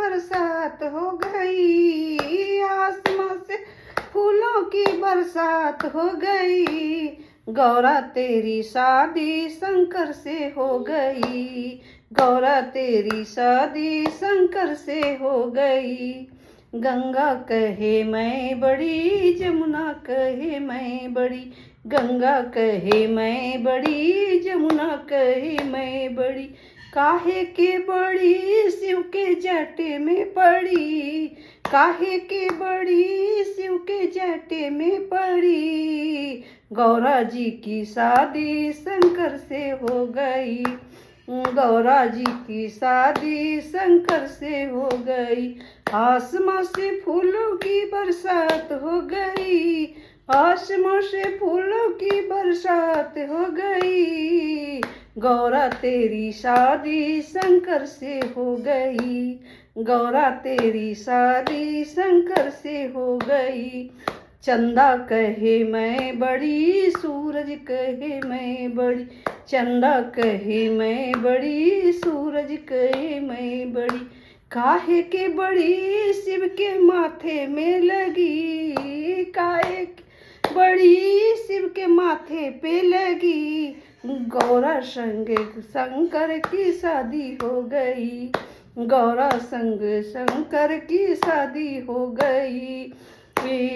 बरसात हो गई, आसमां से फूलों की बरसात हो गई। गौरा तेरी शादी शंकर से हो गई, गौरा तेरी शादी शंकर से हो गई। गंगा कहे मैं बड़ी, जमुना कहे मैं बड़ी, गंगा कहे मैं बड़ी, जमुना कहे मैं बड़ी। काहे के बड़ी शिव के जाटे में पड़ी, काहे के बड़ी शिव के जाटे में पड़ी। गौरा जी की शादी शंकर से हो गई, गौरा जी की शादी शंकर से हो गई। आसमां से फूलों की बरसात हो गई, आसमां से फूलों की बरसात हो गई। गौरा तेरी शादी शंकर से हो गई, गौरा तेरी शादी शंकर से हो गई। चंदा कहे मैं बड़ी, सूरज कहे मैं बड़ी, चंदा कहे मैं बड़ी, सूरज कहे मैं बड़ी। काहे के बड़ी शिव के माथे में लगी, काहे के बड़ी शिव के माथे पे लगी। गौरा संग शंकर की शादी हो गई, गौरा संग शंकर की शादी हो गई।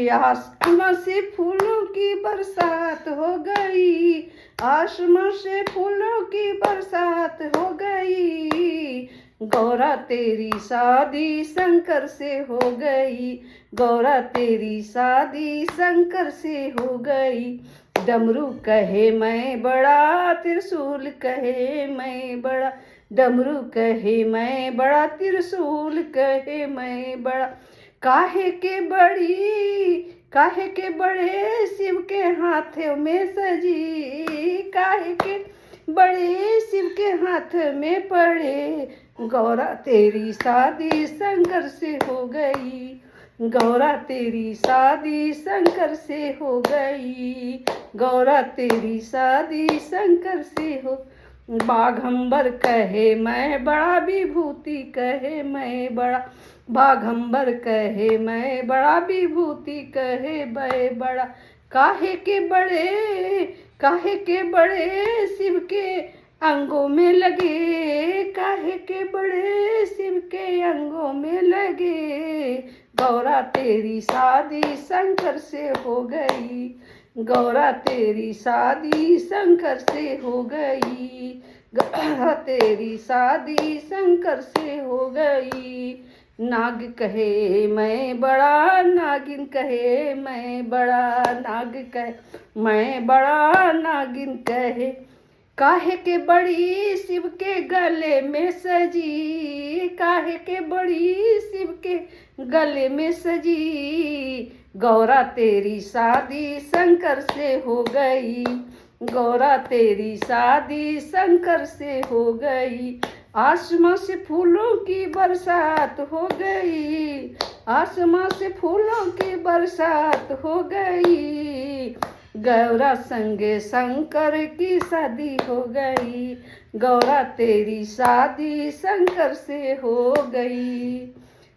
आसमां से फूलों की बरसात हो गई, आसमां से फूलों की बरसात हो गई। गौरा तेरी शादी शंकर से हो गई, गौरा तेरी शादी शंकर से हो गई। डमरू कहे मैं बड़ा, त्रिशूल कहे मैं बड़ा, डमरू कहे मैं बड़ा, त्रिशूल कहे मैं बड़ा। काहे के बड़ी, काहे के बड़े शिव के हाथों में सजी, काहे के बड़े शिव के हाथ में पड़े। गौरा तेरी शादी शंकर से हो गई, गौरा तेरी शादी शंकर से हो गई, गौरा तेरी शादी शंकर से हो। बाघंबर कहे मैं बड़ा, विभूति कहे मैं बड़ा, बाघंबर कहे मैं बड़ा, विभूति कहे मैं बड़ा। काहे के बड़े, काहे के बड़े शिव के अंगों में लगे, काहे के बड़े शिव के अंगों में लगे। गौरा तेरी शादी शंकर से हो गई, गौरा तेरी शादी शंकर से हो गई, गौरा तेरी शादी शंकर से हो गई। नाग कहे मैं बड़ा, नागिन कहे मैं बड़ा, नाग कहे मैं बड़ा, नागिन कहे। काहे के बड़ी शिव के गले में सजी, काहे के बड़ी शिव के गले में सजी। गौरा तेरी शादी शंकर से हो गई, गौरा तेरी शादी शंकर से हो गई। आसमां से फूलों की बरसात हो गई, आसमां से फूलों की बरसात हो गई। गौरा संगे शंकर की शादी हो गई, गौरा तेरी शादी शंकर से हो गई।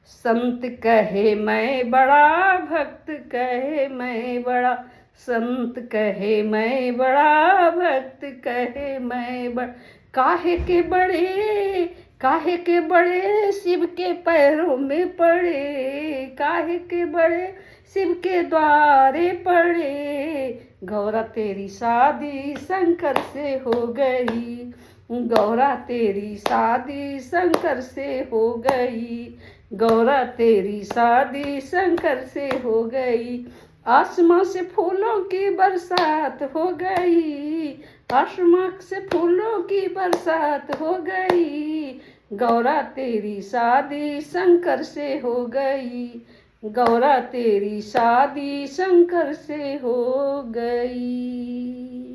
संत कहे मैं बड़ा, भक्त कहे मैं बड़ा, संत कहे मैं बड़ा, भक्त कहे मैं बड़ा। काहे के बड़े, काहे के बड़े शिव के पैरों में पड़े, काहे के बड़े शिव के द्वारे पड़े। गौरा तेरी शादी शंकर से हो गई, गौरा तेरी शादी शंकर से हो गई, गौरा तेरी शादी शंकर से हो गई। आसमां से फूलों की बरसात हो गई, आसमां से फूलों की बरसात हो गई। गौरा तेरी शादी शंकर से हो गई, गौरा तेरी शादी शंकर से हो गई।